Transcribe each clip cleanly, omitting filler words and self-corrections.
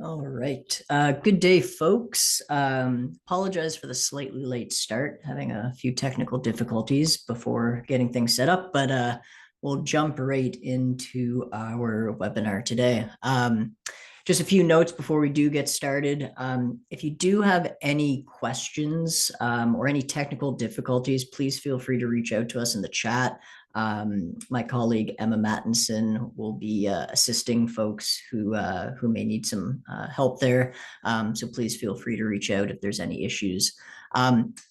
All right. Good day, folks. Apologize for the slightly late start, having a few technical difficulties before getting things set up, but we'll jump right into our webinar today. Just a few notes before we do get started. If you do have any questions or any technical difficulties, please feel free to reach out to us in the chat. My colleague Emma Mattinson will be assisting folks who may need some help there. So please feel free to reach out if there's any issues.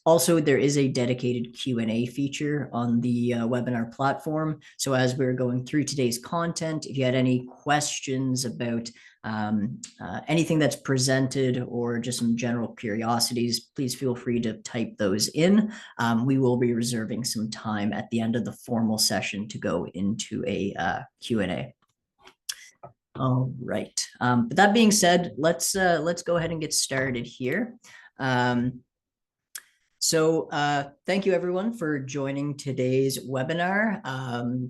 Also, there is a dedicated Q&A feature on the webinar platform. So as we're going through today's content, if you had any questions about anything that's presented or just some general curiosities, please feel free to type those in. We will be reserving some time at the end of the formal session to go into a Q&A. All right. But that being said, let's go ahead and get started here. So thank you everyone for joining today's webinar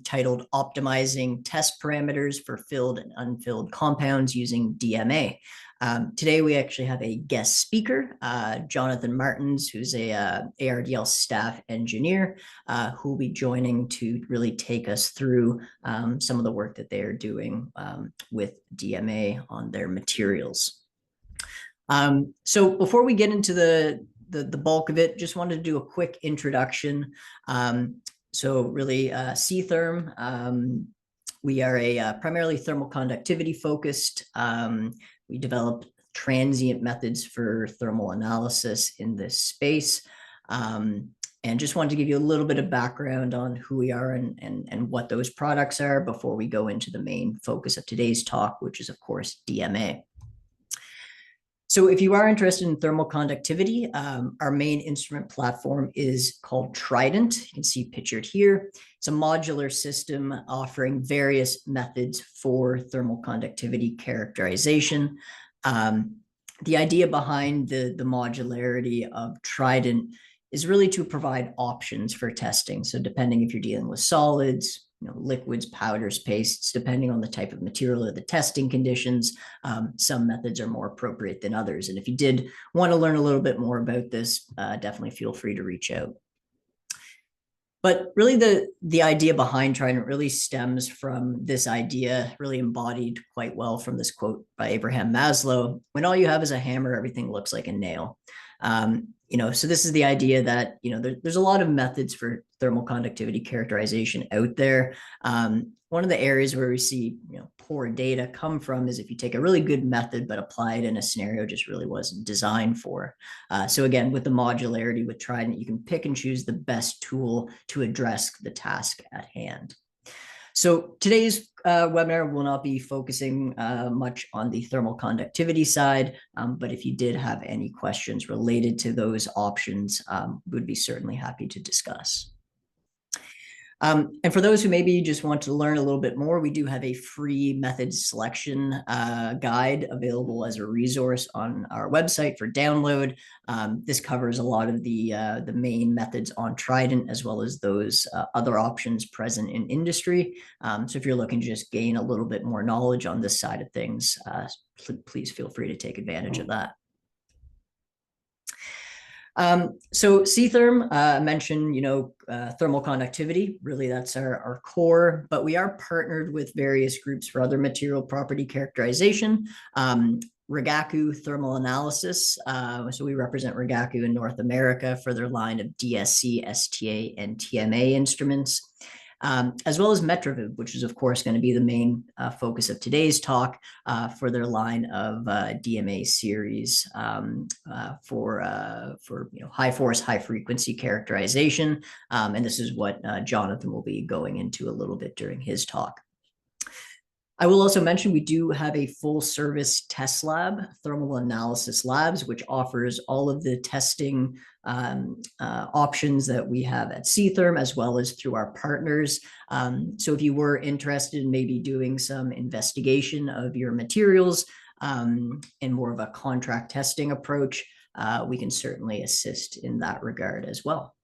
titled Optimizing Test Parameters for Filled and Unfilled Compounds Using DMA. Today we actually have a guest speaker, Jonathan Martens, who's a ARDL staff engineer who will be joining to really take us through some of the work that they are doing with DMA on their materials. So before we get into the bulk of it, just wanted to do a quick introduction. So really C-Therm, we are a primarily thermal conductivity focused. We develop transient methods for thermal analysis in this space. And just wanted to give you a little bit of background on who we are and what those products are before we go into the main focus of today's talk, which is of course DMA. So if you are interested in thermal conductivity, our main instrument platform is called Trident. You can see pictured here. It's a modular system offering various methods for thermal conductivity characterization. The idea behind the modularity of Trident is really to provide options for testing. So depending if you're dealing with solids, liquids, powders, pastes, depending on the type of material or the testing conditions, some methods are more appropriate than others. And if you did want to learn a little bit more about this, definitely feel free to reach out. But really the idea behind Trident really stems from this idea, really embodied quite well from this quote by Abraham Maslow: when all you have is a hammer, everything looks like a nail. So this is the idea that, there's a lot of methods for thermal conductivity characterization out there. One of the areas where we see, poor data come from is if you take a really good method, but apply it in a scenario just really wasn't designed for. So again, with the modularity with Trident, you can pick and choose the best tool to address the task at hand. So today's webinar will not be focusing much on the thermal conductivity side, but if you did have any questions related to those options, we'd be certainly happy to discuss. And for those who maybe just want to learn a little bit more, we do have a free method selection guide available as a resource on our website for download. This covers a lot of the main methods on Trident, as well as those other options present in industry. So if you're looking to just gain a little bit more knowledge on this side of things, please feel free to take advantage of that. So C-Therm, I mentioned, thermal conductivity, really that's our core, but we are partnered with various groups for other material property characterization. Rigaku Thermal Analysis, so we represent Rigaku in North America for their line of DSC, STA, and TMA instruments. As well as Metroviv, which is of course going to be the main focus of today's talk for their line of DMA series for high force, high frequency characterization. And this is what Jonathan will be going into a little bit during his talk. I will also mention we do have a full service test lab, Thermal Analysis Labs, which offers all of the testing options that we have at C-Therm, as well as through our partners. So if you were interested in maybe doing some investigation of your materials in more of a contract testing approach, we can certainly assist in that regard as well.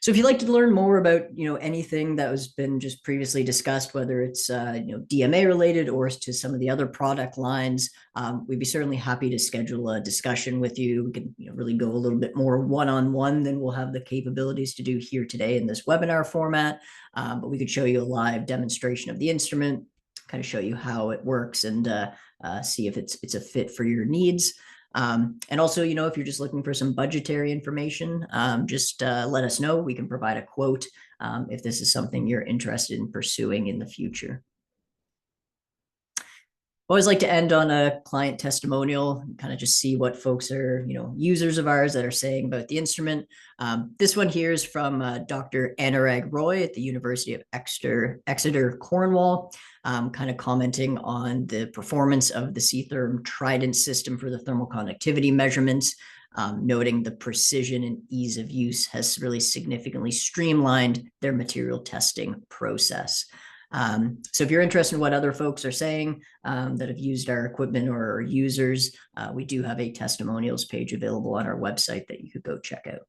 So if you'd like to learn more about, anything that has been just previously discussed, whether it's, DMA related or to some of the other product lines, we'd be certainly happy to schedule a discussion with you. We can really go a little bit more one-on-one than we'll have the capabilities to do here today in this webinar format. But we could show you a live demonstration of the instrument, kind of show you how it works and see if it's a fit for your needs. And also, if you're just looking for some budgetary information, just let us know. We can provide a quote if this is something you're interested in pursuing in the future. Always like to end on a client testimonial, kind of just see what folks are, users of ours that are saying about the instrument. This one here is from Dr. Anurag Roy at the University of Exeter, Cornwall, kind of commenting on the performance of the C-Therm Trident system for the thermal conductivity measurements, noting the precision and ease of use has really significantly streamlined their material testing process. So if you're interested in what other folks are saying that have used our equipment or are users, we do have a testimonials page available on our website that you could go check out.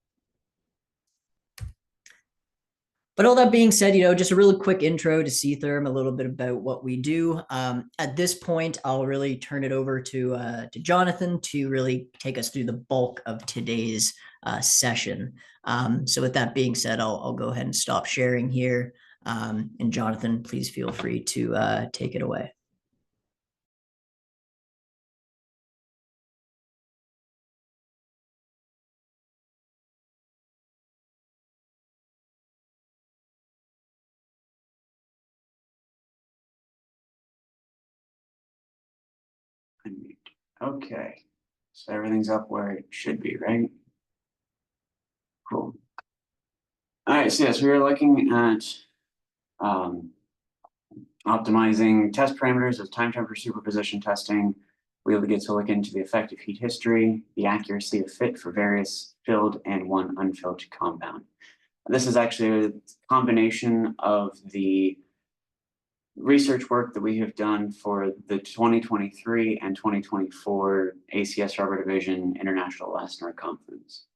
But all that being said, just a really quick intro to C-Therm, a little bit about what we do. At this point, I'll really turn it over to Jonathan to really take us through the bulk of today's session. So with that being said, I'll go ahead and stop sharing here. And Jonathan, please feel free to take it away. Okay, so everything's up where it should be, right? Cool. All right, so yes, we are looking at optimizing test parameters of time-temperature superposition testing. We'll get to look into the effective heat history, the accuracy of fit for various filled and one unfilled compound. This is actually a combination of the research work that we have done for the 2023 and 2024 ACS Rubber Division International Elastomeric Conference.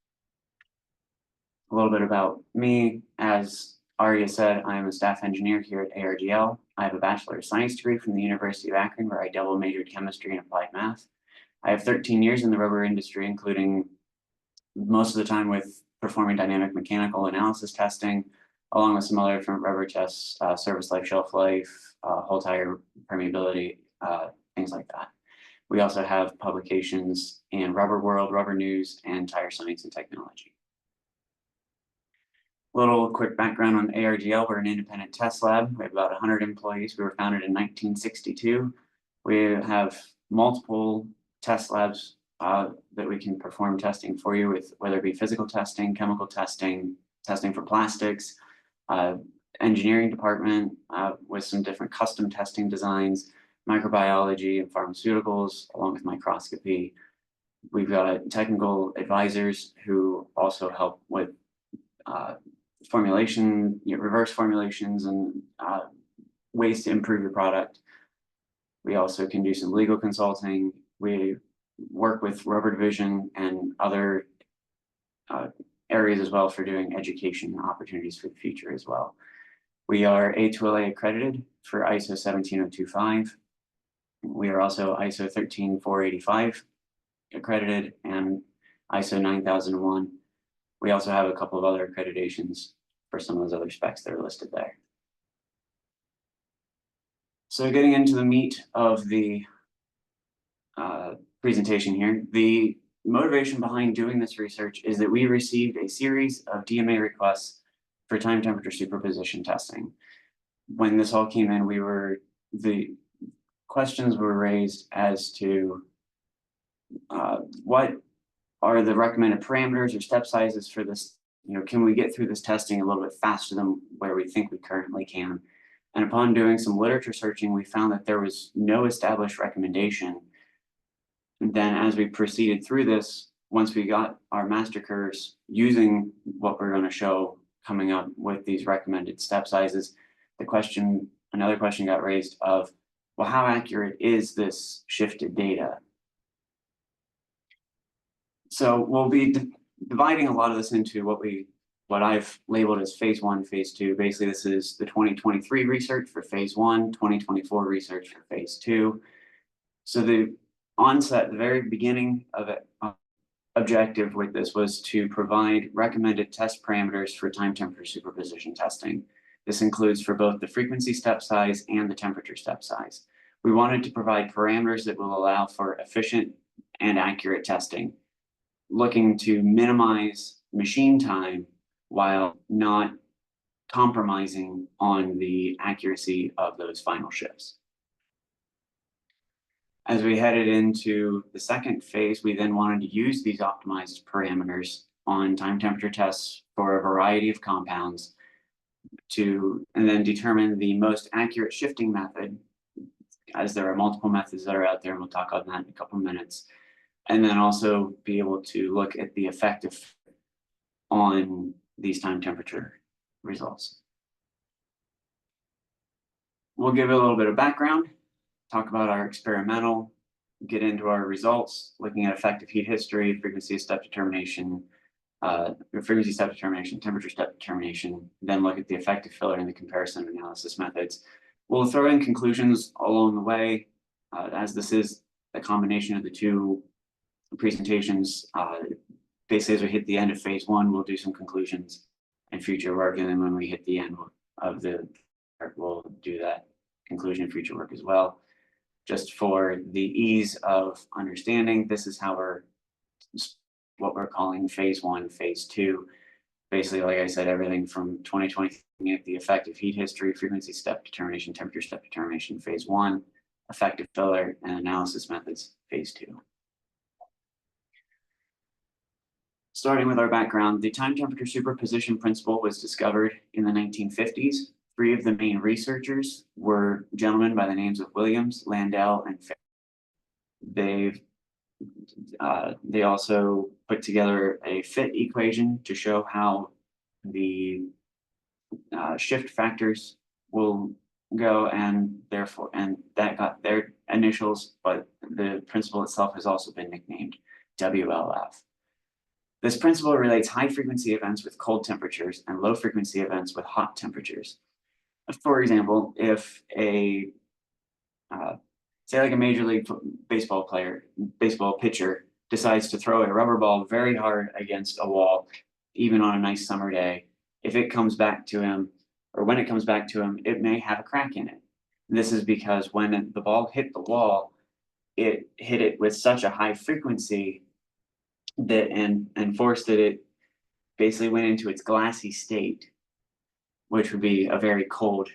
A little bit about me. As Arya said, I am a staff engineer here at ARDL. I have a Bachelor of Science degree from the University of Akron, where I double majored chemistry and applied math. I have 13 years in the rubber industry, including most of the time with performing dynamic mechanical analysis testing, along with some other different rubber tests, service life, shelf life, whole tire permeability, things like that. We also have publications in Rubber World, Rubber News, and Tire Science and Technology. Little quick background on ARDL. We're an independent test lab. We have about 100 employees. We were founded in 1962. We have multiple test labs that we can perform testing for you with, whether it be physical testing, chemical testing, testing for plastics, engineering department with some different custom testing designs, microbiology and pharmaceuticals, along with microscopy. We've got technical advisors who also help with formulation, reverse formulations, and ways to improve your product. We also can do some legal consulting. We work with Rubber Division and other areas as well for doing education opportunities for the future as well. We are A2LA accredited for ISO 17025. We are also ISO 13485 accredited and ISO 9001. We also have a couple of other accreditations for some of those other specs that are listed there. So getting into the meat of the presentation here, the motivation behind doing this research is that we received a series of DMA requests for time-temperature superposition testing. When this all came in, the questions were raised as to what are the recommended parameters or step sizes for this. Can we get through this testing a little bit faster than where we think we currently can? And upon doing some literature searching, we found that there was no established recommendation. And then as we proceeded through this, once we got our master curves using what we're going to show coming up with these recommended step sizes, another question got raised of, well, how accurate is this shifted data? So we'll be dividing a lot of this into what we what I've labeled as phase 1, phase 2. Basically, this is the 2023 research for phase 1, 2024 research for phase 2. So the onset, the very beginning of it, objective with this was to provide recommended test parameters for time-temperature superposition testing. This includes for both the frequency step size and the temperature step size. We wanted to provide parameters that will allow for efficient and accurate testing, looking to minimize machine time while not compromising on the accuracy of those final shifts. As we headed into the second phase, we then wanted to use these optimized parameters on time temperature tests for a variety of compounds and then determine the most accurate shifting method, as there are multiple methods that are out there, and we'll talk about that in a couple of minutes. And then also be able to look at the effective on these time temperature results. We'll give a little bit of background, talk about our experimental, get into our results, looking at effective heat history, frequency step determination, temperature step determination, then look at the effective filler and the comparison analysis methods. We'll throw in conclusions along the way, as this is a combination of the two presentations. Basically, as we hit the end of phase 1, we'll do some conclusions and future work, and then when we hit the end of the work, we'll do that conclusion and future work as well. Just for the ease of understanding, this is how what we're calling phase 1, phase 2. Basically, like I said, everything from 2020 at the effective heat history, frequency step determination, temperature step determination, phase 1, effective filler and analysis methods, phase 2. Starting with our background, the time temperature superposition principle was discovered in the 1950s. 3 of the main researchers were gentlemen by the names of Williams-Landel-Ferry. They also put together a fit equation to show how the shift factors will go, and that got their initials, but the principle itself has also been nicknamed WLF. This principle relates high frequency events with cold temperatures and low frequency events with hot temperatures. For example, if say like a Major League Baseball pitcher decides to throw a rubber ball very hard against a wall, even on a nice summer day, if it comes back to him, or when it comes back to him, it may have a crack in it. And this is because when the ball hit the wall, it hit it with such a high frequency that and forced it basically went into its glassy state, which would be a very cold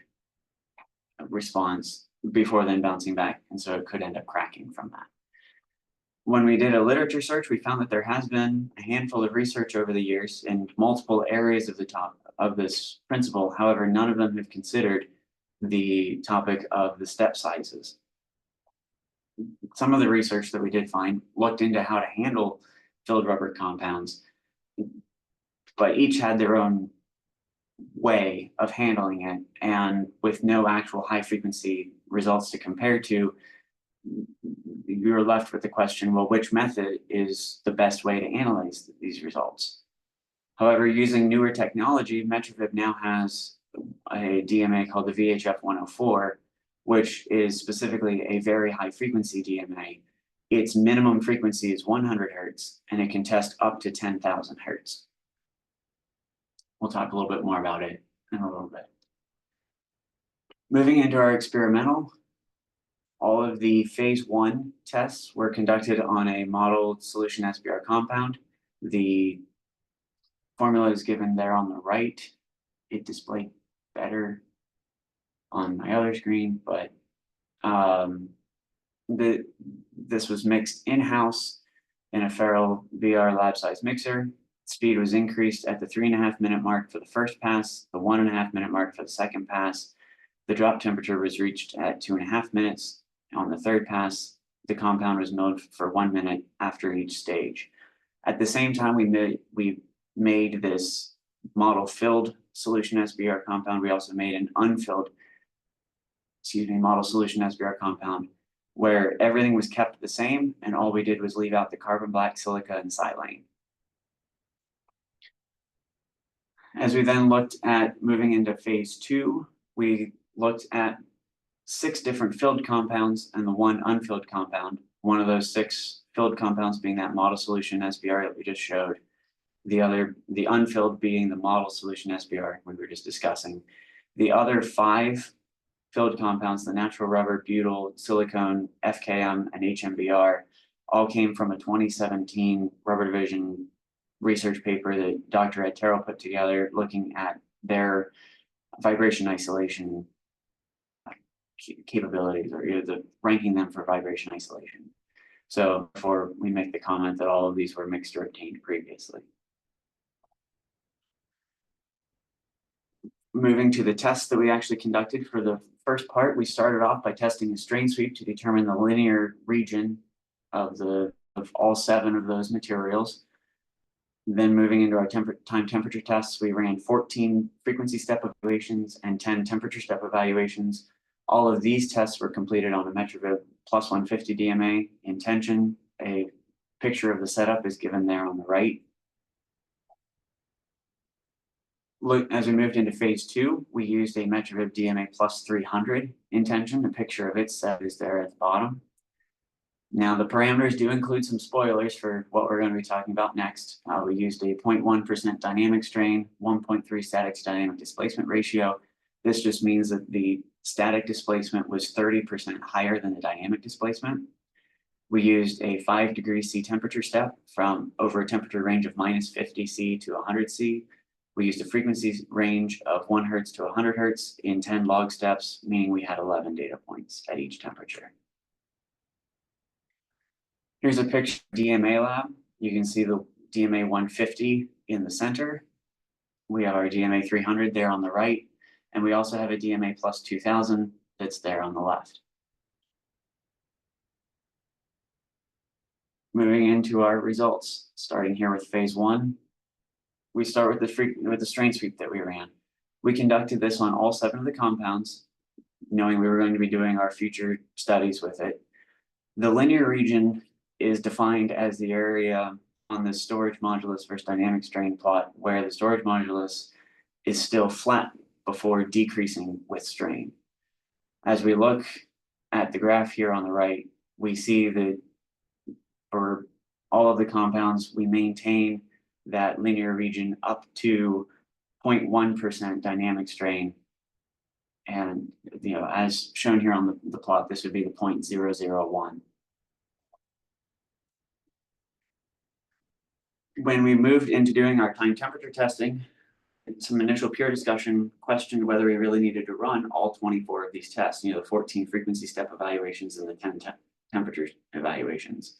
response before then bouncing back, and so it could end up cracking from that. When we did a literature search, we found that there has been a handful of research over the years in multiple areas of this principle. However, none of them have considered the topic of the step sizes. Some of the research that we did find looked into how to handle filled rubber compounds, but each had their own way of handling it, and with no actual high frequency results to compare to, we were left with the question, well, which method is the best way to analyze these results? However, using newer technology, Metrovib now has a DMA called the VHF-104, which is specifically a very high frequency DMA. Its minimum frequency is 100 hertz, and it can test up to 10,000 hertz. We'll talk a little bit more about it in a little bit. Moving into our experimental, all of the phase 1 tests were conducted on a modeled solution SBR compound. The formula is given there on the right. It displayed better on my other screen, but this was mixed in-house in a Ferrell VR lab size mixer. Speed was increased at the 3.5 minute mark for the first pass, the 1.5 minute mark for the second pass. The drop temperature was reached at 2.5 minutes. On the third pass, the compound was milled for 1 minute after each stage. At the same time, we made this model filled solution SBR compound. We also made an unfilled, model solution SBR compound, where everything was kept the same, and all we did was leave out the carbon black, silica, and silane. As we then looked at moving into phase 2, we looked at 6 different filled compounds and the 1 unfilled compound. One of those 6 filled compounds being that model solution SBR that we just showed. The unfilled being the model solution SBR we were just discussing. The other 5 filled compounds, the natural rubber, butyl, silicone, FKM, and HMBR, all came from a 2017 Rubber Division research paper that Dr. Ed Terrell put together looking at their vibration isolation capabilities, or ranking them for vibration isolation. So before we make the comment that all of these were mixed or obtained previously. Moving to the tests that we actually conducted for the first part, we started off by testing a strain sweep to determine the linear region of all 7 of those materials. Then moving into our time temperature tests, we ran 14 frequency step evaluations and 10 temperature step evaluations. All of these tests were completed on a MetroVib plus 150 DMA in tension. A picture of the setup is given there on the right. Look, as we moved into phase 2, we used a MetroVib DMA plus 300 in tension. A picture of its set is there at the bottom. Now, the parameters do include some spoilers for what we're going to be talking about next. We used a 0.1% dynamic strain, 1.3 static to dynamic displacement ratio. This just means that the static displacement was 30% higher than the dynamic displacement. We used a 5 degree C temperature step from over a temperature range of -50 C to 100 C. We used a frequency range of 1 Hertz to 100 Hertz in 10 log steps, meaning we had 11 data points at each temperature. Here's a picture of DMA lab. You can see the DMA 150 in the center. We have our DMA 300 there on the right, and we also have a DMA plus 2000 that's there on the left. Moving into our results, starting here with phase 1. We start with the strain sweep that we ran. We conducted this on all 7 of the compounds, knowing we were going to be doing our future studies with it. The linear region is defined as the area on the storage modulus versus dynamic strain plot where the storage modulus is still flat before decreasing with strain. As we look at the graph here on the right, we see that for all of the compounds, we maintain that linear region up to 0.1% dynamic strain. And as shown here on the plot, this would be the 0.001. When we moved into doing our time temperature testing, some initial peer discussion questioned whether we really needed to run all 24 of these tests, the 14 frequency step evaluations and the 10 temperature evaluations.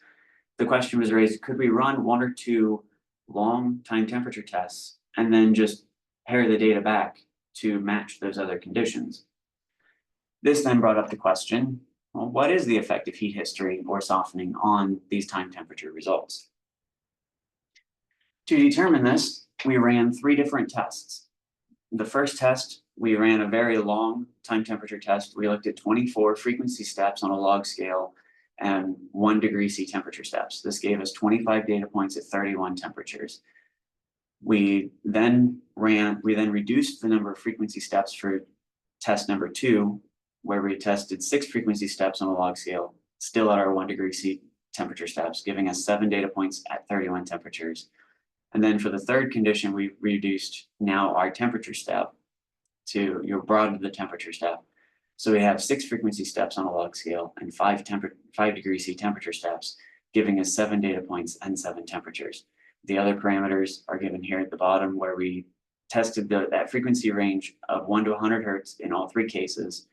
The question was raised, could we run 1 or 2 long time temperature tests and then just pair the data back to match those other conditions? This then brought up the question, well, what is the effect of heat history or softening on these time temperature results? To determine this, we ran 3 different tests. The first test, we ran a very long time temperature test. We looked at 24 frequency steps on a log scale and 1 degree C temperature steps. This gave us 25 data points at 31 temperatures. We then reduced the number of frequency steps for test number 2, where we tested 6 frequency steps on a log scale, still at our 1 degree C temperature steps, giving us 7 data points at 31 temperatures. And then for the third condition, we reduced now our temperature step to broadened the temperature step. So we have 6 frequency steps on a log scale and 5 degree C temperature steps, giving us 7 data points and 7 temperatures. The other parameters are given here at the bottom, where we tested that frequency range of 1 to 100 Hertz in all 3 cases.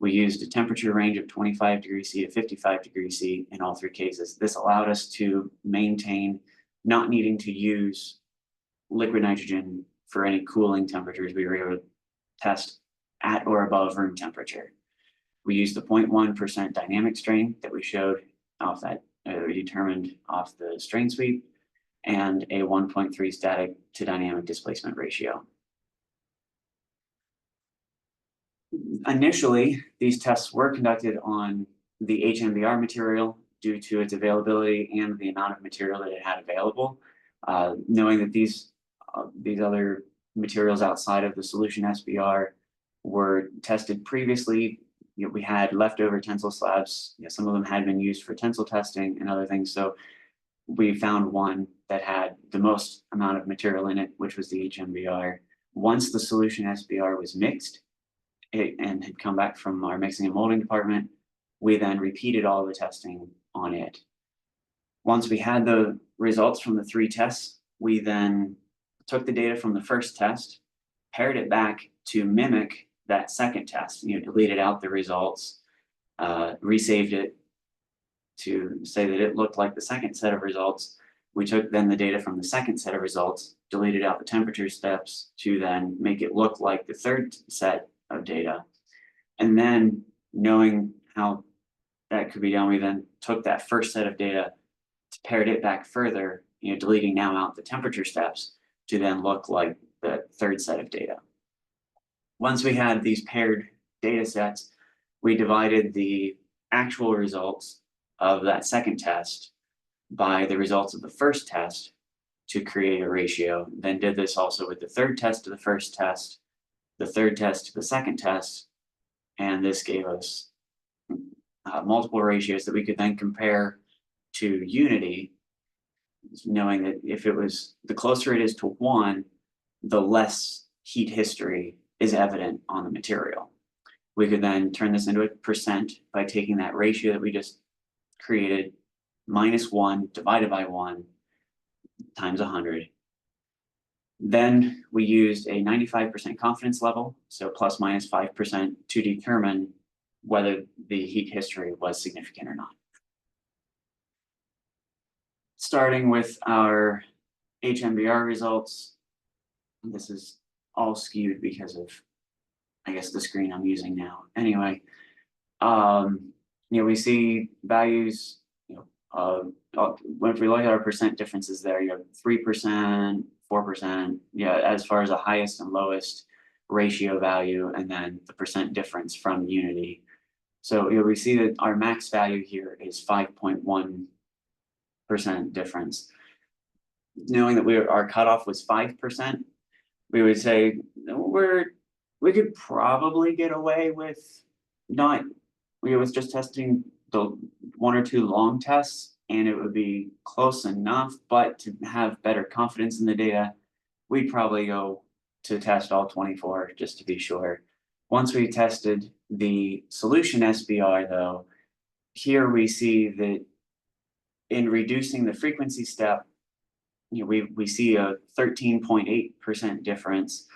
We used a temperature range of 25 degrees C to 55 degrees C in all 3 cases. This allowed us to maintain not needing to use liquid nitrogen for any cooling temperatures. We were able to test at or above room temperature. We used the 0.1% dynamic strain that we showed off that, we determined off the strain sweep, and a 1.3 static to dynamic displacement ratio. Initially, these tests were conducted on the HMBR material due to its availability and the amount of material that it had available, knowing that these other materials outside of the solution SBR were tested previously. We had leftover tensile slabs. Some of them had been used for tensile testing and other things. So we found one that had the most amount of material in it, which was the HMBR. Once the solution SBR was mixed and had come back from our mixing and molding department, we then repeated all the testing on it. Once we had the results from the 3 tests, we then took the data from the first test, paired it back to mimic that second test, deleted out the results, resaved it to say that it looked like the second set of results. We took then the data from the second set of results, deleted out the temperature steps to then make it look like the third set of data. And then knowing how that could be done, we then took that first set of data, paired it back further, deleting now out the temperature steps to then look like the third set of data. Once we had these paired data sets, we divided the actual results of that second test by the results of the first test to create a ratio. Then did this also with the third test to the first test, the third test to the second test, and this gave us multiple ratios that we could then compare to unity, knowing that if it was, the closer it is to 1, the less heat history is evident on the material. We could then turn this into a percent by taking that ratio that we just created, -1 divided by 1 times 100. Then we used a 95% confidence level, so ±5%, to determine whether the heat history was significant or not. Starting with our HMBR results, this is all skewed because of, I guess, the screen I'm using now. Anyway, we see values, if we look at our percent differences there, you have 3%, 4%, as far as the highest and lowest ratio value, and then the percent difference from unity. So we see that our max value here is 5.1% difference. Knowing that our cutoff was 5%, we would say we could probably get away with with just testing the 1 or 2 long tests, and it would be close enough. But to have better confidence in the data, we'd probably go to test all 24 just to be sure. Once we tested the solution SBR, though, here we see that in reducing the frequency step, we see a 13.8% difference.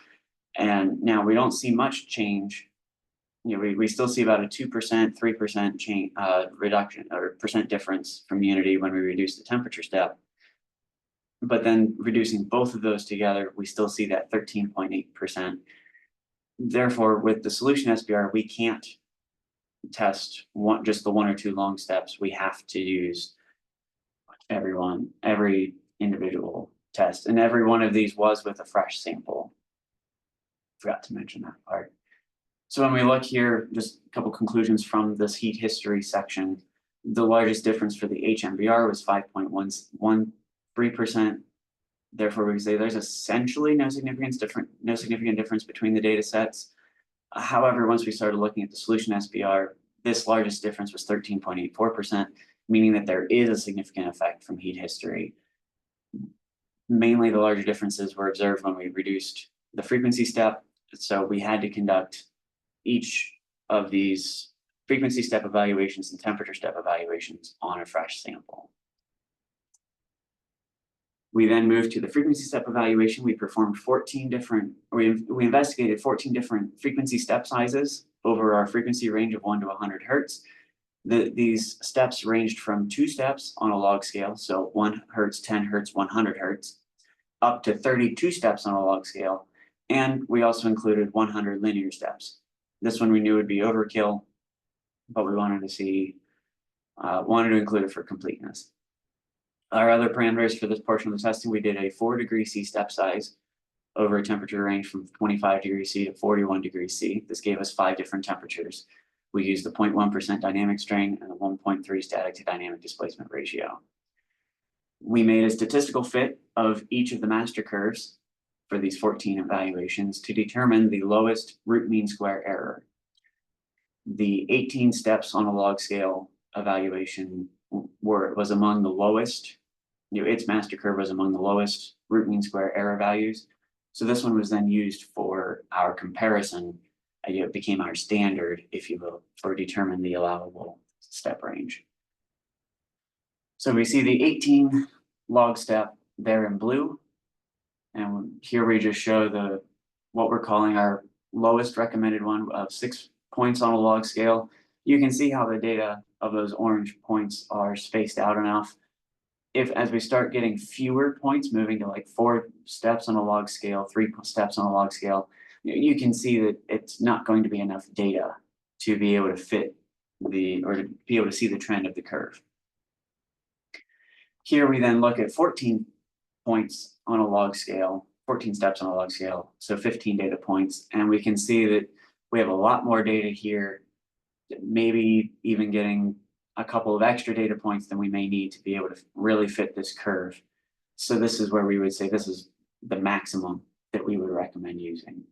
And now we don't see much change. We still see about a 2%, 3% change, reduction or percent difference from unity when we reduce the temperature step. But then reducing both of those together, we still see that 13.8%. Therefore, with the solution SBR, we can't test just the 1 or 2 long steps. We have to use every individual test. And every one of these was with a fresh sample. Forgot to mention that part. So when we look here, just a couple conclusions from this heat history section. The largest difference for the HMBR was 5.13%. Therefore, we can say there's essentially no significant difference between the data sets. However, once we started looking at the solution SBR, this largest difference was 13.84%, meaning that there is a significant effect from heat history. Mainly the larger differences were observed when we reduced the frequency step. So we had to conduct each of these frequency step evaluations and temperature step evaluations on a fresh sample. We then moved to the frequency step evaluation. We performed we investigated 14 different frequency step sizes over our frequency range of 1 to 100 hertz. These steps ranged from 2 steps on a log scale, so 1 hertz, 10 hertz, 100 hertz, up to 32 steps on a log scale. And we also included 100 linear steps. This one we knew would be overkill, but we wanted to include it for completeness. Our other parameters for this portion of the testing, we did a 4 degrees C step size over a temperature range from 25 degrees C to 41 degrees C. This gave us 5 different temperatures. We used the 0.1% dynamic strain and the 1.3 static to dynamic displacement ratio. We made a statistical fit of each of the master curves for these 14 evaluations to determine the lowest root mean square error. The 18 steps on a log scale evaluation was among the lowest. Its master curve was among the lowest root mean square error values. So this one was then used for our comparison. It became our standard, if you will, for determining the allowable step range. So we see the 18 log step there in blue. And here we just show what we're calling our lowest recommended one of 6 points on a log scale. You can see how the data of those orange points are spaced out enough. As we start getting fewer points, moving to like 4 steps on a log scale, 3 steps on a log scale, you can see that it's not going to be enough data to be able to fit or to be able to see the trend of the curve. Here we then look at 14 points on a log scale, 14 steps on a log scale, so 15 data points, and we can see that we have a lot more data here, maybe even getting a couple of extra data points than we may need to be able to really fit this curve. So this is where we would say this is the maximum that we would recommend using.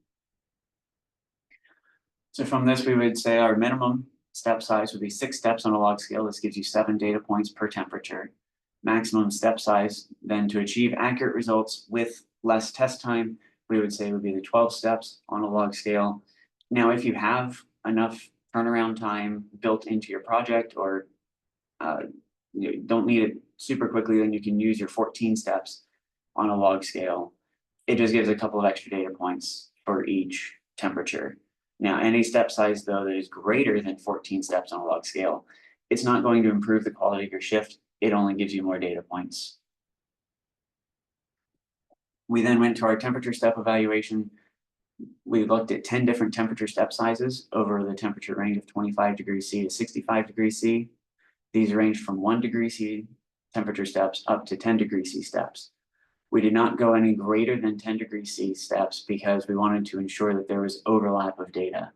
So from this, we would say our minimum step size would be 6 steps on a log scale. This gives you 7 data points per temperature. Maximum step size, then to achieve accurate results with less test time, we would say would be the 12 steps on a log scale. Now, if you have enough turnaround time built into your project, or you don't need it super quickly, then you can use your 14 steps on a log scale. It just gives a couple of extra data points for each temperature. Now, any step size, though, that is greater than 14 steps on a log scale, it's not going to improve the quality of your shift. It only gives you more data points. We then went to our temperature step evaluation. We looked at 10 different temperature step sizes over the temperature range of 25 degrees C to 65 degrees C. These range from 1 degree C temperature steps up to 10 degrees C steps. We did not go any greater than 10 degrees C steps because we wanted to ensure that there was overlap of data.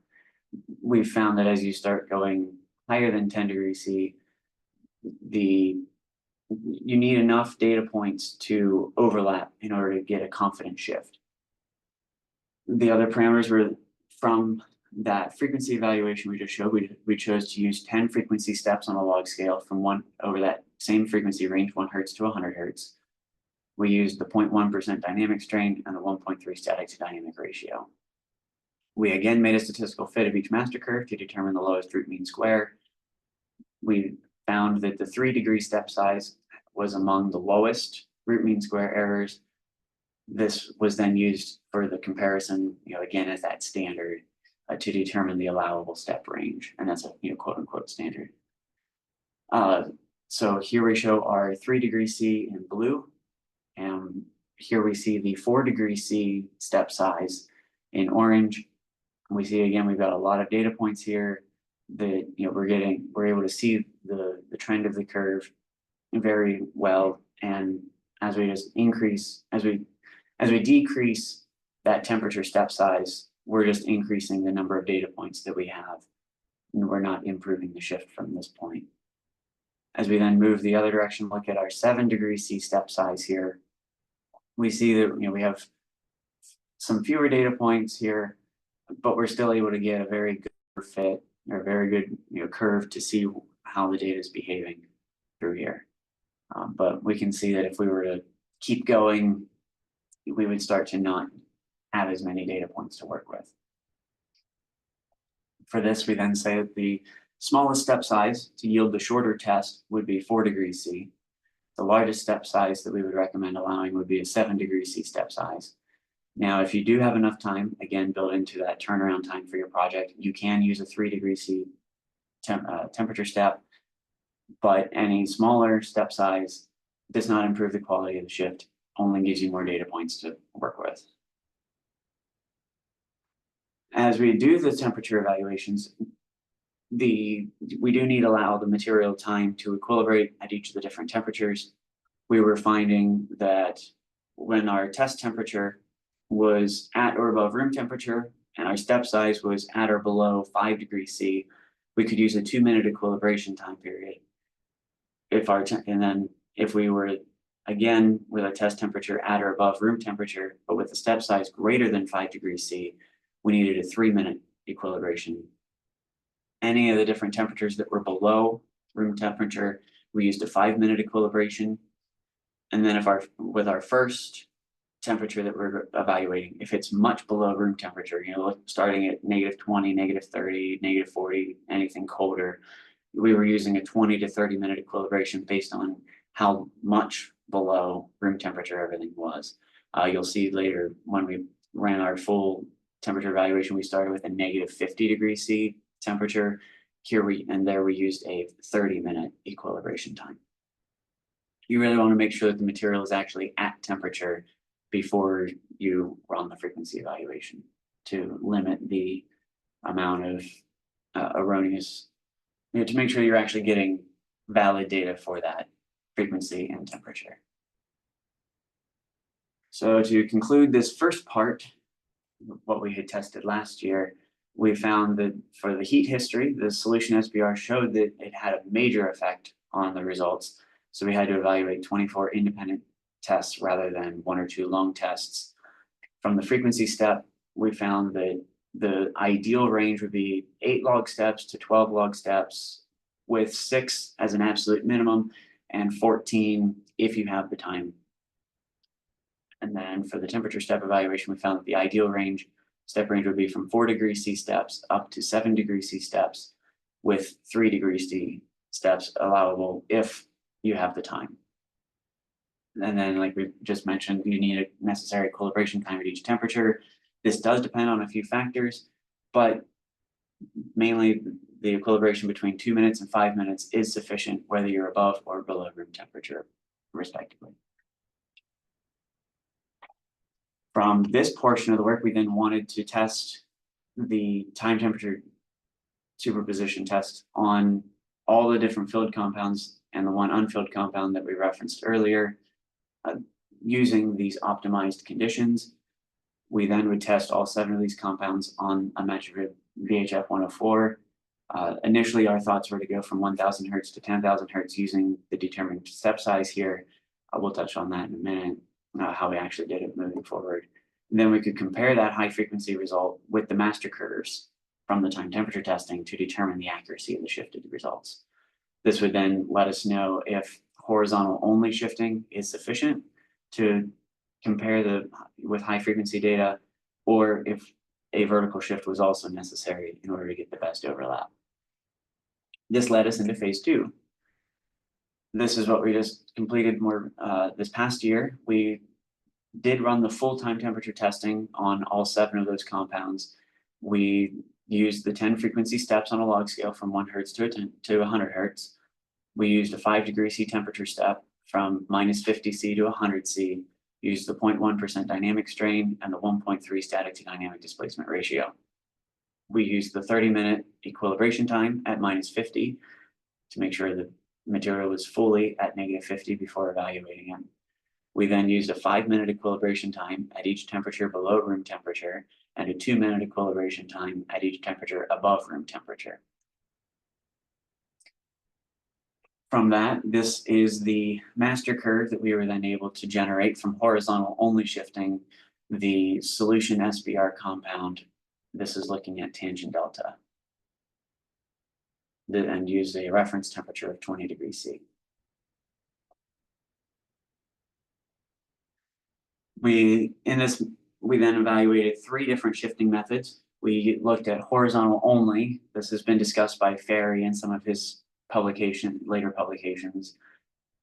We found that as you start going higher than 10 degrees C, you need enough data points to overlap in order to get a confident shift. The other parameters were from that frequency evaluation we just showed. We chose to use 10 frequency steps on a log scale from over that same frequency range, 1 Hertz to 100 Hertz. We used the 0.1% dynamic strain and the 1.3 static to dynamic ratio. We again made a statistical fit of each master curve to determine the lowest root mean square. We found that the 3 degree step size was among the lowest root mean square errors. This was then used for the comparison, again, as that standard to determine the allowable step range. And that's a, quote unquote standard. So here we show our 3 degree C in blue. And here we see the 4 degree C step size in orange. We see, again, we've got a lot of data points here that, we're able to see the trend of the curve very well. And as we just increase, as we decrease that temperature step size, we're just increasing the number of data points that we have, and we're not improving the shift from this point. As we then move the other direction, look at our 7 degree C step size here, we see that we have some fewer data points here, but we're still able to get a very good fit or a very good curve to see how the data is behaving through here. But we can see that if we were to keep going, we would start to not have as many data points to work with. For this, we then say that the smallest step size to yield the shorter test would be 4 degrees C. The largest step size that we would recommend allowing would be a 7 degrees C step size. Now, if you do have enough time, again, built into that turnaround time for your project, you can use a 3 degrees C temperature step, but any smaller step size does not improve the quality of the shift, only gives you more data points to work with. As we do the temperature evaluations, we do need to allow the material time to equilibrate at each of the different temperatures. We were finding that when our test temperature was at or above room temperature and our step size was at or below 5 degrees C, we could use a 2-minute equilibration time period. And then if we were again, with a test temperature at or above room temperature, but with a step size greater than 5 degrees C, we needed a 3-minute equilibration. Any of the different temperatures that were below room temperature, we used a 5-minute equilibration. And then with our first temperature that we're evaluating, if it's much below room temperature, starting at -20, -30, -40, anything colder, we were using a 20 to 30-minute equilibration based on how much below room temperature everything was. You'll see later when we ran our full temperature evaluation, we started with a -50 degrees C temperature. Here we used a 30-minute equilibration time. You really want to make sure that the material is actually at temperature before you run the frequency evaluation to limit the amount of erroneous, to make sure you're actually getting valid data for that frequency and temperature. So to conclude this first part, what we had tested last year, we found that for the heat history, the solution SBR showed that it had a major effect on the results. So we had to evaluate 24 independent tests rather than 1 or 2 long tests. From the frequency step, we found that the ideal range would be 8 log steps to 12 log steps, with 6 as an absolute minimum and 14 if you have the time. And then for the temperature step evaluation, we found that the ideal step range would be from 4 degrees C steps up to 7 degrees C steps, with 3 degrees C steps allowable if you have the time. And then, like we just mentioned, you need a necessary equilibration time at each temperature. This does depend on a few factors, but mainly the equilibration between 2 minutes and 5 minutes is sufficient, whether you're above or below room temperature, respectively. From this portion of the work, we then wanted to test the time-temperature superposition test on all the different filled compounds and the one unfilled compound that we referenced earlier, using these optimized conditions. We then would test all 7 of these compounds on a metric VHF 104. Initially, our thoughts were to go from 1,000 hertz to 10,000 hertz using the determined step size here. We'll touch on that in a minute, how we actually did it moving forward. And then we could compare that high frequency result with the master curves from the time temperature testing to determine the accuracy of the shifted results. This would then let us know if horizontal only shifting is sufficient to compare with high frequency data, or if a vertical shift was also necessary in order to get the best overlap. This led us into phase 2. This is what we just completed this past year. We did run the full time temperature testing on all 7 of those compounds. We used the 10 frequency steps on a log scale from 1 hertz to 100 hertz. We used a 5 degree C temperature step from -50 C to 100 C, used the 0.1% dynamic strain and the 1.3 static to dynamic displacement ratio. We used the 30-minute equilibration time at -50 to make sure the material was fully at -50 before evaluating it. We then used a 5-minute equilibration time at each temperature below room temperature and a 2-minute equilibration time at each temperature above room temperature. From that, this is the master curve that we were then able to generate from horizontal only shifting the solution SBR compound. This is looking at tangent delta and use a reference temperature of 20 degrees C. We then evaluated 3 different shifting methods. We looked at horizontal only. This has been discussed by Ferry in some of his later publications.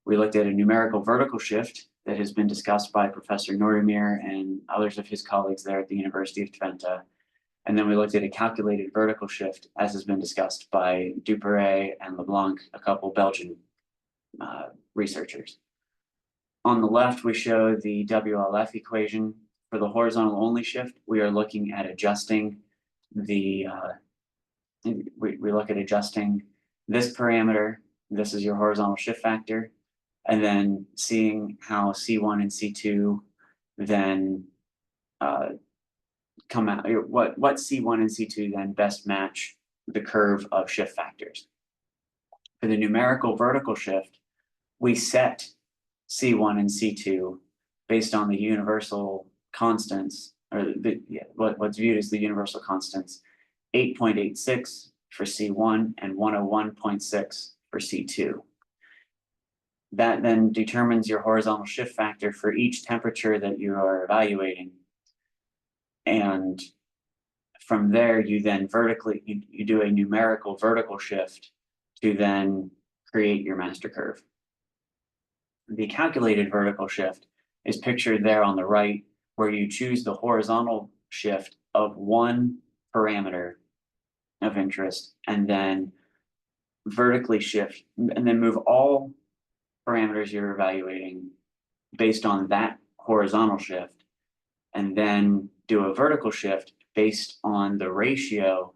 We looked at a numerical vertical shift that has been discussed by Professor Nordemir and others of his colleagues there at the University of Twente. And then we looked at a calculated vertical shift, as has been discussed by Duperret and LeBlanc, a couple Belgian researchers. On the left, we show the WLF equation. For the horizontal only shift, we are looking at adjusting we look at adjusting this parameter. This is your horizontal shift factor, and then seeing how C1 and C2 then come out, what C1 and C2 then best match the curve of shift factors. For the numerical vertical shift, we set C1 and C2 based on the universal constants, or what's viewed as the universal constants, 8.86 for C1 and 101.6 for C2. That then determines your horizontal shift factor for each temperature that you are evaluating. And from there, you then vertically, you do a numerical vertical shift to then create your master curve. The calculated vertical shift is pictured there on the right, where you choose the horizontal shift of one parameter of interest and then vertically shift and then move all parameters you're evaluating based on that horizontal shift, and then do a vertical shift based on the ratio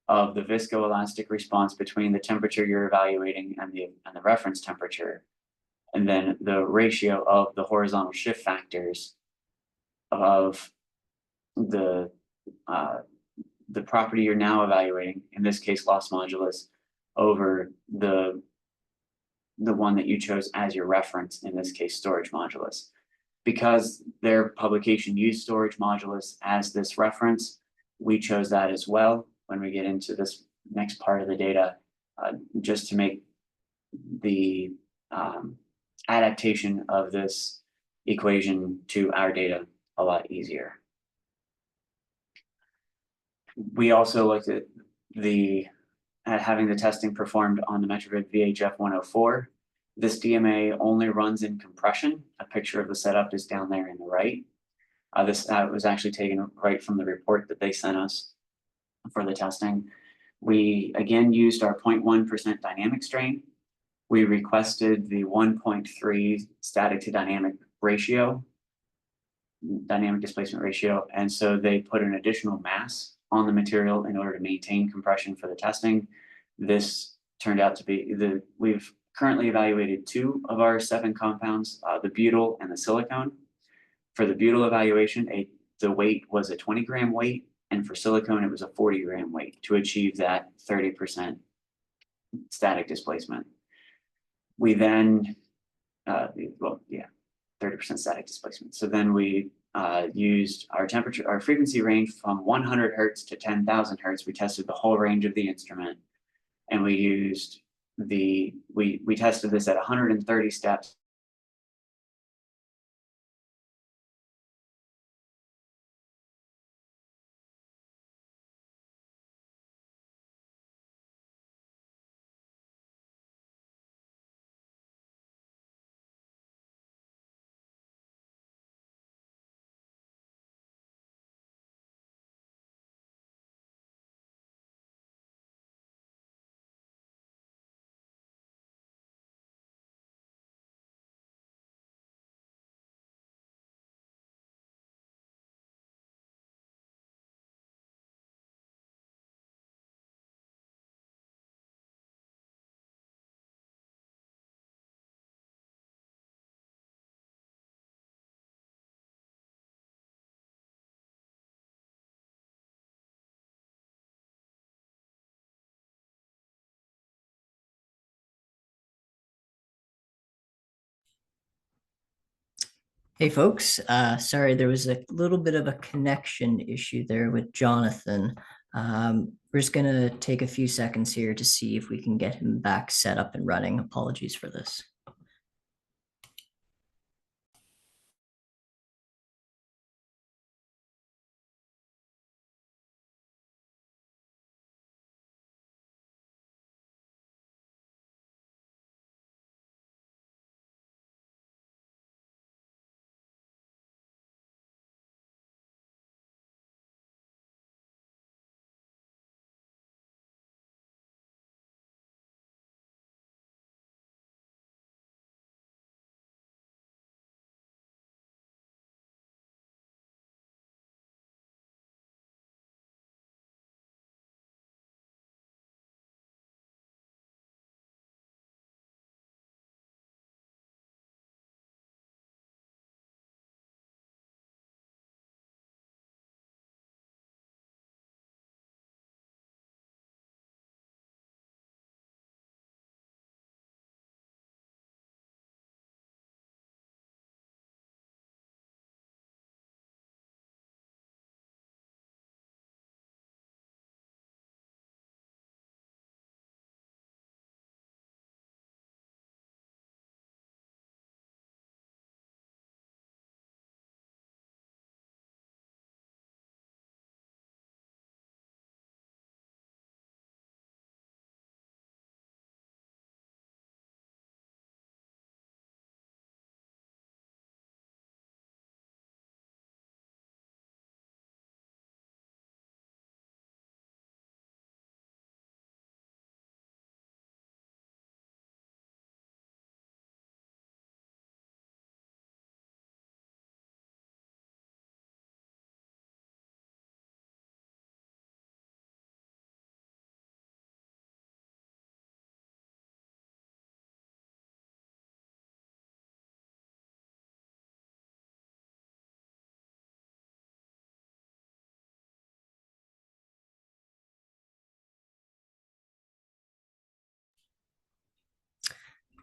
of the viscoelastic response between the temperature you're evaluating and the reference temperature, and then the ratio of the horizontal shift factors of the property you're now evaluating, in this case loss modulus, over the one that you chose as your reference, in this case storage modulus. Because their publication used storage modulus as this reference, we chose that as well when we get into this next part of the data, just to make the adaptation of this equation to our data a lot easier. We also looked at having the testing performed on the Metrovid VHF 104. This DMA only runs in compression. A picture of the setup is down there in the right. This was actually taken right from the report that they sent us for the testing. We again used our 0.1% dynamic strain. We requested the 1.3 static to dynamic ratio, dynamic displacement ratio, and so they put an additional mass on the material in order to maintain compression for the testing. This turned out to be we've currently evaluated 2 of our 7 compounds, the butyl and the silicone. For the butyl evaluation, the weight was a 20-gram weight, and for silicone, it was a 40-gram weight to achieve that 30% static displacement. We then, 30% static displacement. So then we used our frequency range from 100 hertz to 10,000 hertz. We tested the whole range of the instrument, and we used we tested this at 130 steps. Hey folks, sorry, there was a little bit of a connection issue there with Jonathan. We're just gonna take a few seconds here to see if we can get him back set up and running. Apologies for this.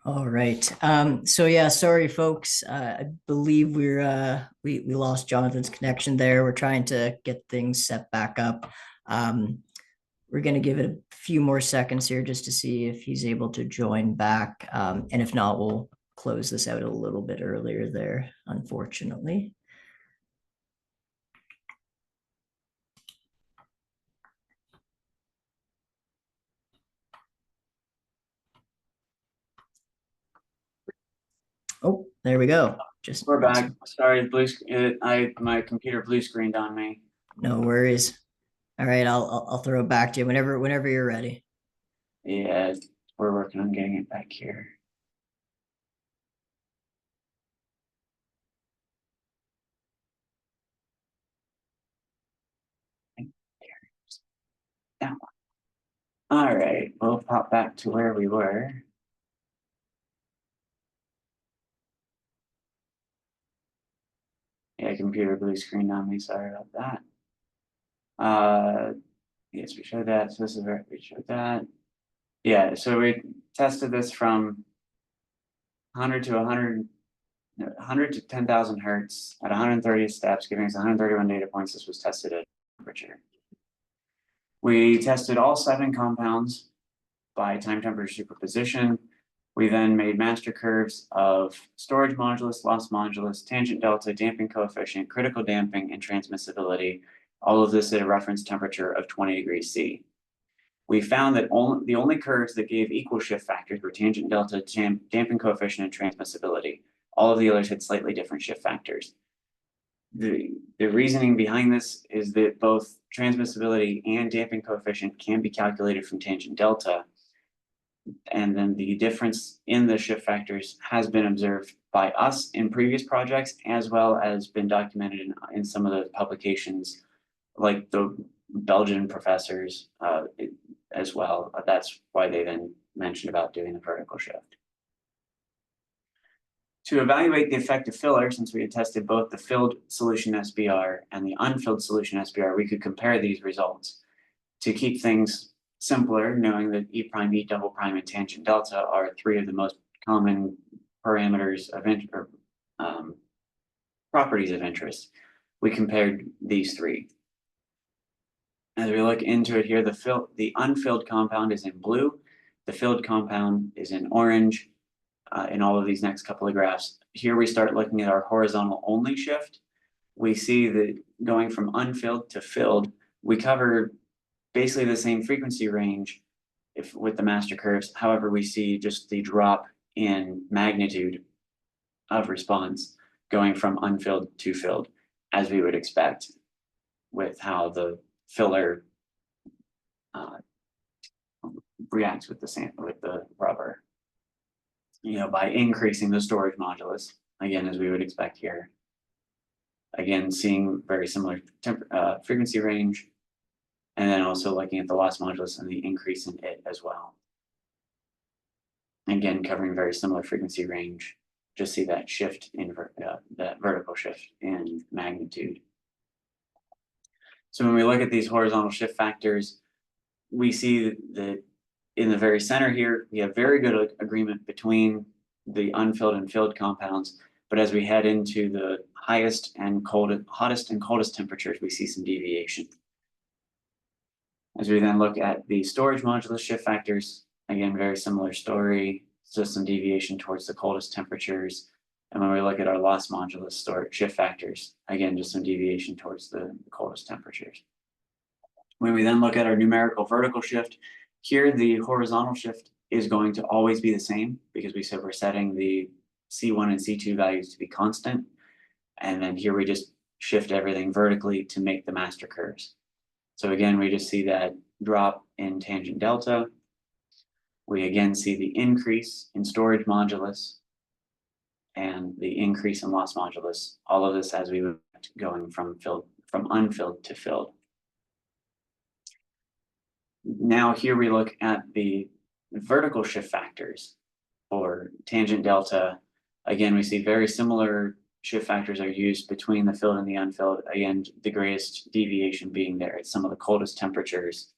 All right. So yeah, sorry folks. I believe we lost Jonathan's connection there. We're trying to get things set back up. We're gonna give it a few more seconds here just to see if he's able to join back. And if not, we'll close this out a little bit earlier there, unfortunately. Oh, there we go. Just We're back. Sorry, my computer blue screened on me. no worries. All right, I'll throw it back to you whenever you're ready. Yeah, we're working on getting it back here. That one. All right, we'll pop back to where we were. Yeah, computer blue screened on me. Sorry about that. Yes, we showed that. So this is where we showed that. Yeah, so we tested this from 100 to 100 to 10,000 hertz at 130 steps, giving us 131 data points. This was tested at temperature. We tested all 7 compounds by time temperature superposition. We then made master curves of storage modulus, loss modulus, tangent delta, damping coefficient, critical damping, and transmissibility. All of this at a reference temperature of 20 degrees C. We found that the only curves that gave equal shift factors were tangent delta, damping coefficient, and transmissibility. All of the others had slightly different shift factors. The reasoning behind this is that both transmissibility and damping coefficient can be calculated from tangent delta. And then the difference in the shift factors has been observed by us in previous projects, as well as been documented in some of the publications, like the Belgian professors as well. That's why they then mentioned about doing the vertical shift. To evaluate the effect of filler, since we had tested both the filled solution SBR and the unfilled solution SBR, we could compare these results. To keep things simpler, knowing that E prime, E double prime, and tangent delta are 3 of the most common parameters of properties of interest, we compared these 3. As we look into it here, the unfilled compound is in blue, the filled compound is in orange. In all of these next couple of graphs, here we start looking at our horizontal only shift. We see that going from unfilled to filled, we cover basically the same frequency range with the master curves. However, we see just the drop in magnitude of response going from unfilled to filled, as we would expect with how the filler reacts with the rubber. By increasing the storage modulus, again, as we would expect here. Again, seeing very similar frequency range, and then also looking at the loss modulus and the increase in it as well. Again, covering very similar frequency range, just see that shift in that vertical shift in magnitude. So when we look at these horizontal shift factors, we see that in the very center here, we have very good agreement between the unfilled and filled compounds. But as we head into the hottest and coldest temperatures, we see some deviation. As we then look at the storage modulus shift factors, again, very similar story, just some deviation towards the coldest temperatures. And when we look at our loss modulus storage shift factors, again, just some deviation towards the coldest temperatures. When we then look at our numerical vertical shift, here, the horizontal shift is going to always be the same because we said we're setting the C1 and C2 values to be constant. And then here we just shift everything vertically to make the master curves. So again, we just see that drop in tangent delta. We again see the increase in storage modulus and the increase in loss modulus. All of this as we went going from unfilled to filled. Now here we look at the vertical shift factors for tangent delta. Again, we see very similar shift factors are used between the filled and the unfilled. Again, the greatest deviation being there at some of the coldest temperatures.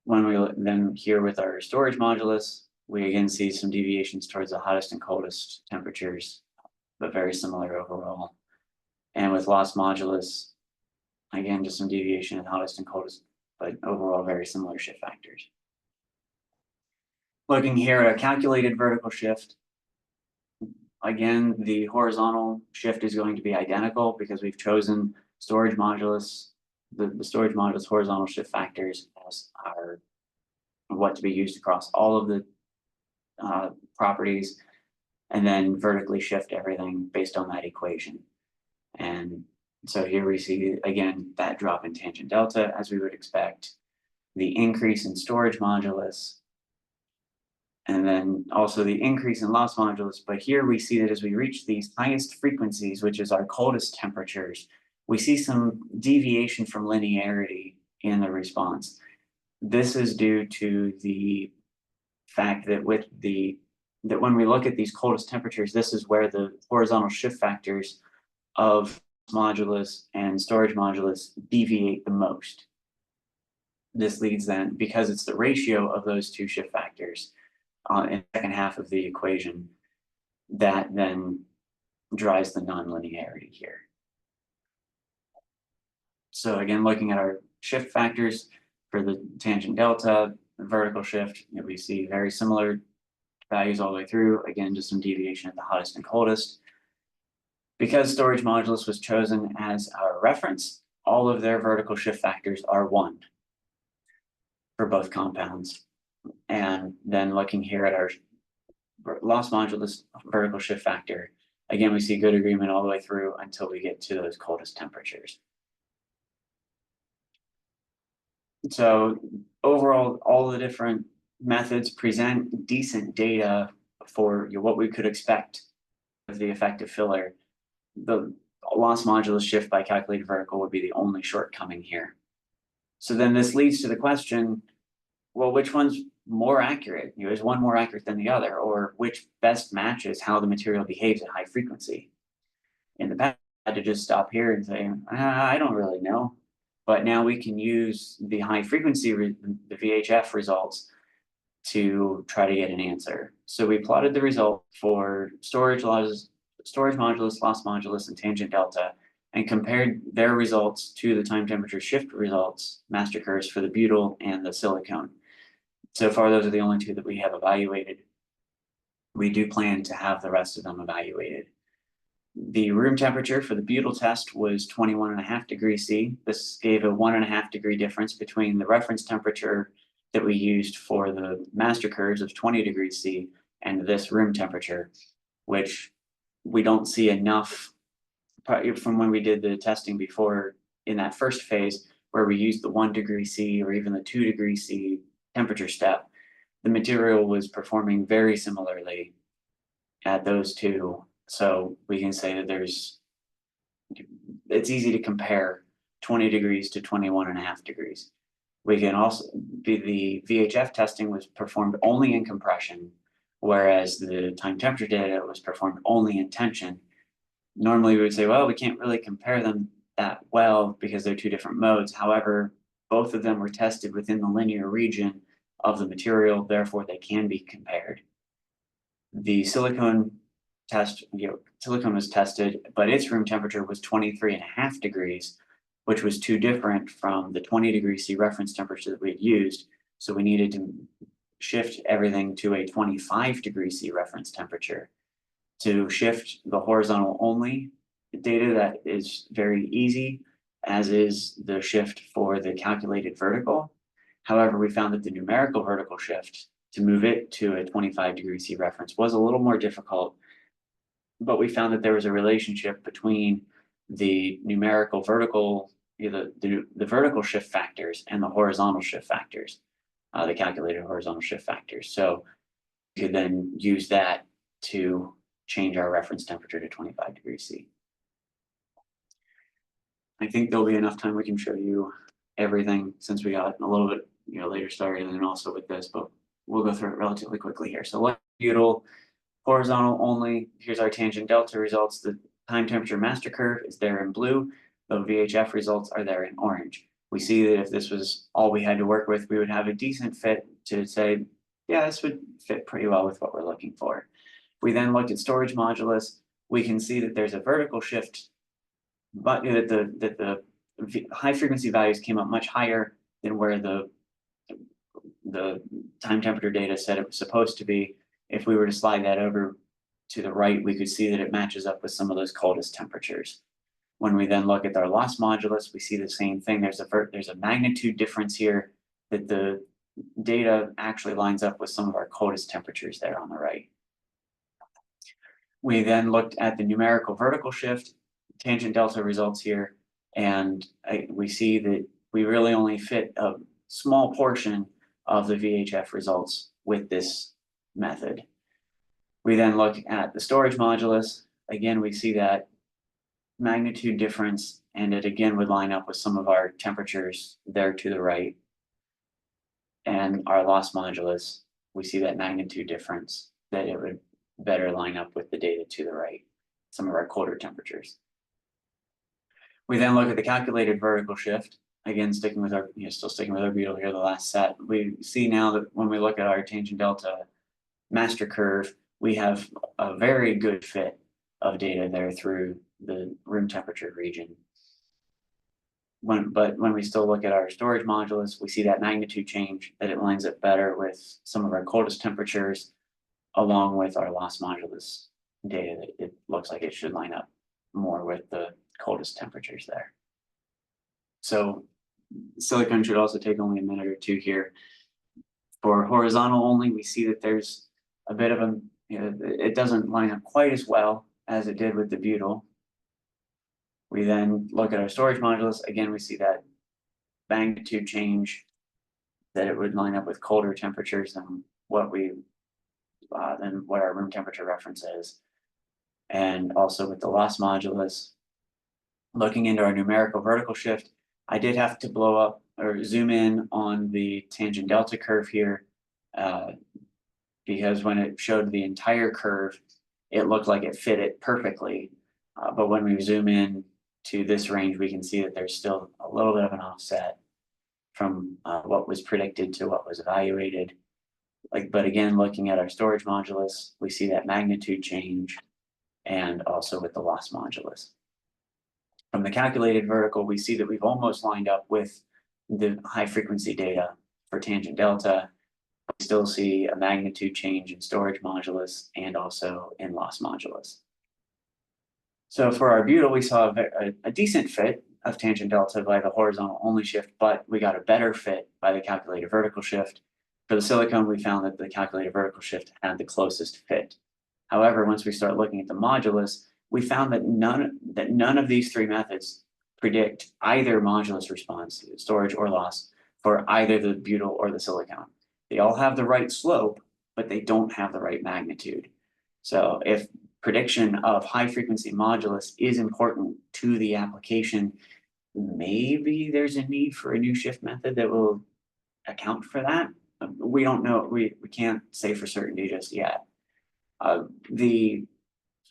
When we then here with our storage modulus, we again see some deviations towards the hottest and coldest temperatures, but very similar overall. And with loss modulus, again, just some deviation in hottest and coldest, but overall very similar shift factors. Looking here at a calculated vertical shift, again, the horizontal shift is going to be identical because we've chosen storage modulus, the storage modulus horizontal shift factors as our what to be used across all of the properties, and then vertically shift everything based on that equation. And so here we see again that drop in tangent delta as we would expect, the increase in storage modulus, and then also the increase in loss modulus. But here we see that as we reach these highest frequencies, which is our coldest temperatures, we see some deviation from linearity in the response. This is due to the fact that when we look at these coldest temperatures, this is where the horizontal shift factors of modulus and storage modulus deviate the most. This leads then, because it's the ratio of those two shift factors in the second half of the equation, that then drives the nonlinearity here. So again, looking at our shift factors for the tangent delta, vertical shift, we see very similar values all the way through. Again, just some deviation at the hottest and coldest. Because storage modulus was chosen as our reference, all of their vertical shift factors are 1 for both compounds. And then looking here at our loss modulus vertical shift factor, again, we see good agreement all the way through until we get to those coldest temperatures. So overall, all the different methods present decent data for what we could expect of the effective filler. The loss modulus shift by calculated vertical would be the only shortcoming here. So then this leads to the question, well, which one's more accurate? Is one more accurate than the other? Or which best matches how the material behaves at high frequency? In the past, I had to just stop here and say, I don't really know. But now we can use the high frequency, the VHF results, to try to get an answer. So we plotted the result for storage modulus, loss modulus, and tangent delta, and compared their results to the time temperature shift results, master curves for the butyl and the silicone. So far, those are the only two that we have evaluated. We do plan to have the rest of them evaluated. The room temperature for the butyl test was 21.5 degrees C. This gave a 1.5 degree difference between the reference temperature that we used for the master curves of 20 degrees C and this room temperature, which we don't see enough from when we did the testing before in that first phase where we used the 1 degree C or even the 2 degree C temperature step. The material was performing very similarly at those two. So we can say that it's easy to compare 20 degrees to 21.5 degrees. We can also, the VHF testing was performed only in compression, whereas the time temperature data was performed only in tension. Normally we would say, well, we can't really compare them that well because they're two different modes. However, both of them were tested within the linear region of the material, therefore they can be compared. The silicone test, silicone was tested, but its room temperature was 23.5 degrees, which was too different from the 20 degrees C reference temperature that we had used. So we needed to shift everything to a 25 degrees C reference temperature. To shift the horizontal only data, that is very easy, as is the shift for the calculated vertical. However, we found that the numerical vertical shift, to move it to a 25 degrees C reference, was a little more difficult. But we found that there was a relationship between the numerical vertical, the vertical shift factors and the horizontal shift factors, the calculated horizontal shift factors. So we could then use that to change our reference temperature to 25 degrees C. I think there'll be enough time we can show you everything, since we got a little bit later started, and then also with this, but we'll go through it relatively quickly here. So what butyl, horizontal only. Here's our tangent delta results. The time temperature master curve is there in blue. The VHF results are there in orange. We see that if this was all we had to work with, we would have a decent fit to say yeah, this would fit pretty well with what we're looking for. If we then looked at storage modulus, we can see that there's a vertical shift, but that the high frequency values came up much higher than where the time temperature data said it was supposed to be. If we were to slide that over to the right, we could see that it matches up with some of those coldest temperatures. When we then look at our loss modulus, we see the same thing. There's a magnitude difference here that the data actually lines up with some of our coldest temperatures there on the right. We then looked at the numerical vertical shift, tangent delta results here, and we see that we really only fit a small portion of the VHF results with this method. We then look at the storage modulus. Again, we see that magnitude difference, and it again would line up with some of our temperatures there to the right. And our loss modulus, we see that magnitude difference, that it would better line up with the data to the right, some of our colder temperatures. We then look at the calculated vertical shift. Again, sticking with our, still sticking with our butyl here, the last set. We see now that when we look at our tangent delta master curve, we have a very good fit of data there through the room temperature region. But when we still look at our storage modulus, we see that magnitude change, that it lines up better with some of our coldest temperatures, along with our loss modulus data, that it looks like it should line up more with the coldest temperatures there. So silicon should also take only a minute or two here. For horizontal only, we see that there's a bit of a, it doesn't line up quite as well as it did with the butyl. We then look at our storage modulus. Again, we see that magnitude change, that it would line up with colder temperatures than what our room temperature reference is. And also with the loss modulus, looking into our numerical vertical shift, I did have to blow up or zoom in on the tangent delta curve here, because when it showed the entire curve, it looked like it fit it perfectly. But when we zoom in to this range, we can see that there's still a little bit of an offset from what was predicted to what was evaluated. But again, looking at our storage modulus, we see that magnitude change, and also with the loss modulus. From the calculated vertical, we see that we've almost lined up with the high frequency data for tangent delta. We still see a magnitude change in storage modulus and also in loss modulus. So for our butyl, we saw a decent fit of tangent delta by the horizontal only shift, but we got a better fit by the calculated vertical shift. For the silicone, we found that the calculated vertical shift had the closest fit. However, once we start looking at the modulus, we found that none of these three methods predict either modulus response, storage or loss, for either the butyl or the silicone. They all have the right slope, but they don't have the right magnitude. So if prediction of high frequency modulus is important to the application, maybe there's a need for a new shift method that will account for that. We don't know. We can't say for certainty just yet.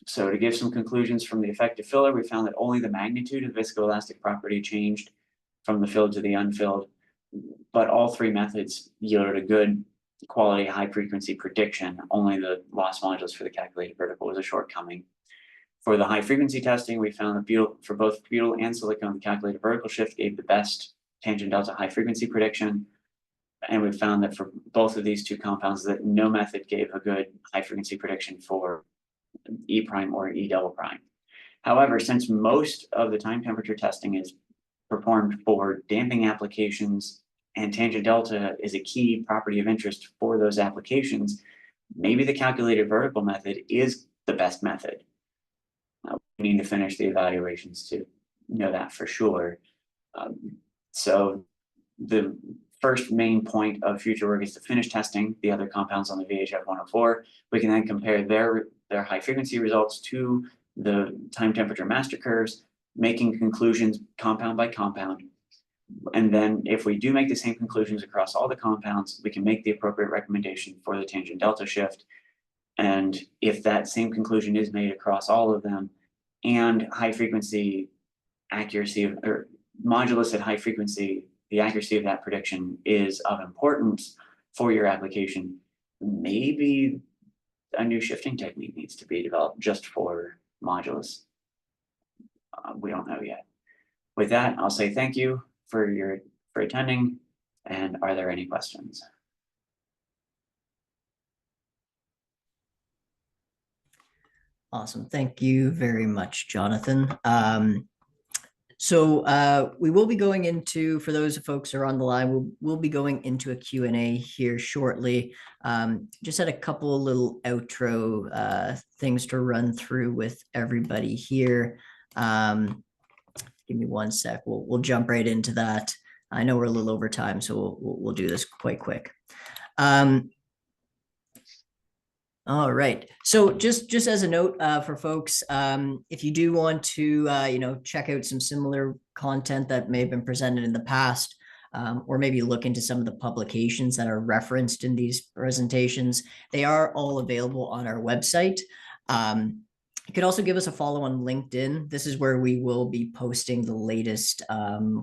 So to give some conclusions from the effective filler, we found that only the magnitude of viscoelastic property changed from the filled to the unfilled, but all three methods yielded a good quality high frequency prediction. Only the loss modulus for the calculated vertical was a shortcoming. For the high frequency testing, we found that for both butyl and silicone, the calculated vertical shift gave the best tangent delta high frequency prediction. And we found that for both of these two compounds, that no method gave a good high frequency prediction for E prime or E double prime. However, since most of the time temperature testing is performed for damping applications and tangent delta is a key property of interest for those applications, maybe the calculated vertical method is the best method. We need to finish the evaluations to know that for sure. So the first main point of future work is to finish testing the other compounds on the VHF 104. We can then compare their high frequency results to the time temperature master curves, making conclusions compound by compound. And then if we do make the same conclusions across all the compounds, we can make the appropriate recommendation for the tangent delta shift. And if that same conclusion is made across all of them, and high frequency accuracy or modulus at high frequency, the accuracy of that prediction is of importance for your application, maybe a new shifting technique needs to be developed just for modulus. We don't know yet. With that, I'll say thank you for attending. And are there any questions? Awesome. Thank you very much, Jonathan. So we will be going into, for those folks who are on the line, we'll be going into a Q&A here shortly. Just had a couple of little outro things to run through with everybody here. Give me one sec. We'll jump right into that. I know we're a little over time, so we'll do this quite quick. All right. So just as a note for folks, if you do want to check out some similar content that may have been presented in the past, or maybe look into some of the publications that are referenced in these presentations, they are all available on our website. You could also give us a follow on LinkedIn. This is where we will be posting the latest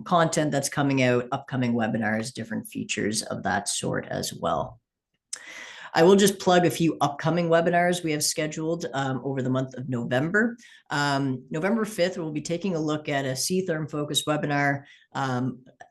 content that's coming out, upcoming webinars, different features of that sort as well. I will just plug a few upcoming webinars we have scheduled over the month of November. November 5th, we'll be taking a look at a C-Therm focused webinar,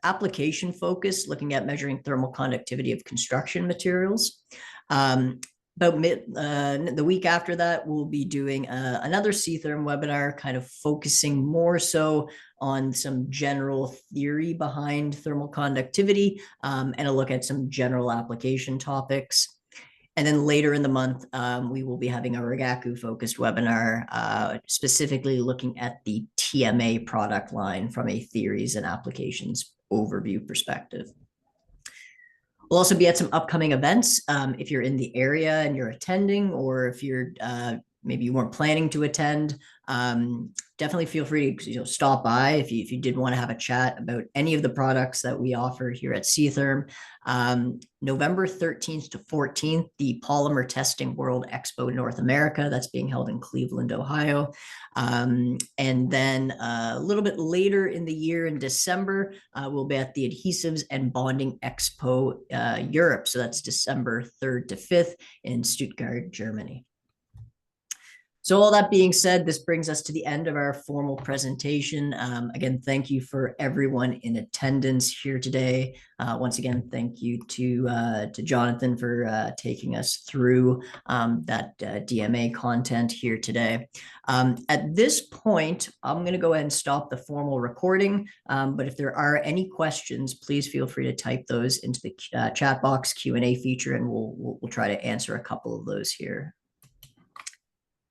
application focused, looking at measuring thermal conductivity of construction materials. But the week after that, we'll be doing another C-Therm webinar, kind of focusing more so on some general theory behind thermal conductivity and a look at some general application topics. And then later in the month, we will be having a Rigaku-focused webinar, specifically looking at the TMA product line from a theories and applications overview perspective. We'll also be at some upcoming events. If you're in the area and you're attending, or if you're maybe you weren't planning to attend, definitely feel free to stop by if you did want to have a chat about any of the products that we offer here at C-Therm. November 13th to 14th, the Polymer Testing World Expo North America, that's being held in Cleveland, Ohio. And then a little bit later in the year in December, we'll be at the Adhesives and Bonding Expo Europe. So that's December 3rd to 5th in Stuttgart, Germany. So all that being said, this brings us to the end of our formal presentation. Again, thank you for everyone in attendance here today. Once again, thank you to Jonathan for taking us through that DMA content here today. At this point, I'm going to go ahead and stop the formal recording. But if there are any questions, please feel free to type those into the chat box Q&A feature, and we'll try to answer a couple of those here